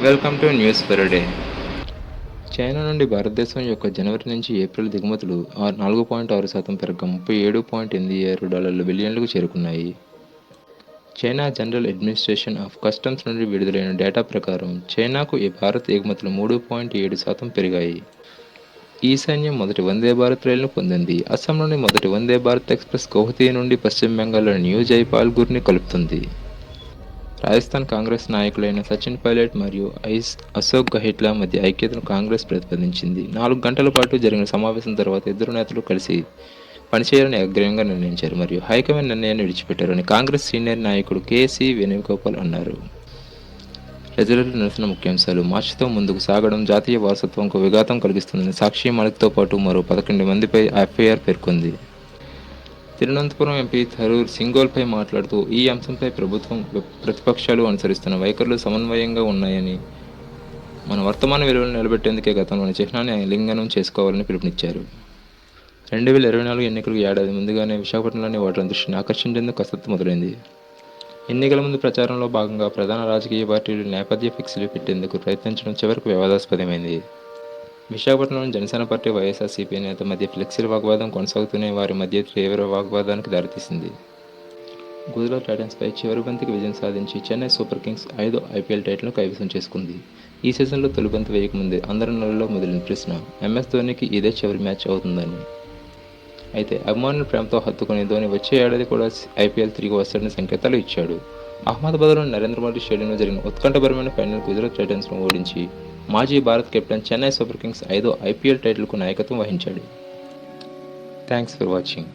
Welcome to news for day. China నుండి భారతదేశం యొక్క జనవరి నుంచి ఏప్రిల్ దిగుమతులు 4.6% పెరగగా $37.87 బిలియన్లకు చేరుకున్నాయి. China general administration of customs నుండి విడుదలైన డేటా ప్రకారం చైనాకు భారత్ ఎగుమతులు 3.7% పెరిగాయి. ఈశాన్యం మొదటి వందే భారత్ రైలును పొందింది. అస్సాంలోని మొదటి వందే భారత్ ఎక్స్ప్రెస్ గౌహతి నుండి పశ్చిమ బెంగాల్లోని న్యూ జైపాల్పూర్ని కలుపుతుంది. రాజస్థాన్ కాంగ్రెస్ నాయకులైన సచిన్ పైలట్ మరియు అశోక్ గెహ్లోట్ల మధ్య ఐక్యతను కాంగ్రెస్ ప్రతిపాదించింది. 4 గంటల పాటు జరిగిన సమావేశం తర్వాత ఇద్దరు నేతలు కలిసి పనిచేయాలని అగ్రయంగా నిర్ణయించారు మరియు హైకమాండ్ నిర్ణయాన్ని విడిచిపెట్టారు అని కాంగ్రెస్ సీనియర్ నాయకుడు కెసి వేణుగోపాల్ అన్నారు. ప్రజలలో నిరసన ముఖ్యాంశాలు: మార్చితో ముందుకు సాగడం జాతీయ వారసత్వంకు విఘాతం కలిగిస్తుందని సాక్షి మాలిక్తో పాటు మరో 11 మందిపై ఎఫ్ఐఆర్ పేర్కొంది. తిరువనంతపురం ఎంపీ థరూర్ సింగోల్పై మాట్లాడుతూ ఈ అంశంపై ప్రభుత్వం, ప్రతిపక్షాలు అనుసరిస్తున్న వైఖరులు సమన్వయంగా ఉన్నాయని, మన వర్తమాన విలువలను నిలబెట్టేందుకే గతంలోని చిహ్నాన్ని ఆలింగనం చేసుకోవాలని పిలుపునిచ్చారు. 2024 ఎన్నికలకు ఏడాది ముందుగానే విశాఖపట్నంలోని ఓటర్ల దృష్టిని ఆకర్షించేందుకు కసరత్తు మొదలైంది. ఎన్నికల ముందు ప్రచారంలో భాగంగా ప్రధాన రాజకీయ పార్టీలు నేపథ్య ఫిక్స్లు పెట్టేందుకు ప్రయత్నించడం చివరకు వివాదాస్పదమైంది. విశాఖపట్నంలోని జనసేన పార్టీ, వైఎస్ఆర్సీపీ నేత మధ్య ఫ్లెక్సీల వాగ్వాదం కొనసాగుతూనే వారి మధ్య తీవ్ర వాగ్వాదానికి దారితీసింది. గుజరాత్ టైటన్స్పై చివరి బంతికి విజయం సాధించి చెన్నై సూపర్ కింగ్స్ 5వ ఐపీఎల్ టైటిల్ను కైవసం చేసుకుంది. ఈ సీజన్లో తొలి బంతి వేయకముందే అందరి నెలల్లో మొదలైన ప్రశ్న ఎంఎస్ ధోనీకి ఇదే చివరి మ్యాచ్ అవుతుందని. అయితే అభిమానుల ప్రేమతో హత్తుకునే ధోనీ వచ్చే ఏడాది కూడా ఐపీఎల్ తిరిగి వస్తాడని సంకేతాలు ఇచ్చాడు. అహ్మదాబాద్లోని నరేంద్ర మోడీ స్టేడియంలో జరిగిన ఉత్కంఠభరిమైన ఫైనల్ గుజరాత్ టైటన్స్ను ఓడించి మాజీ Bharat captain Chennai super Kings 5వ ఐపీఎల్ టైటిల్కు నాయకత్వం వహించాడు. Thanks for watching.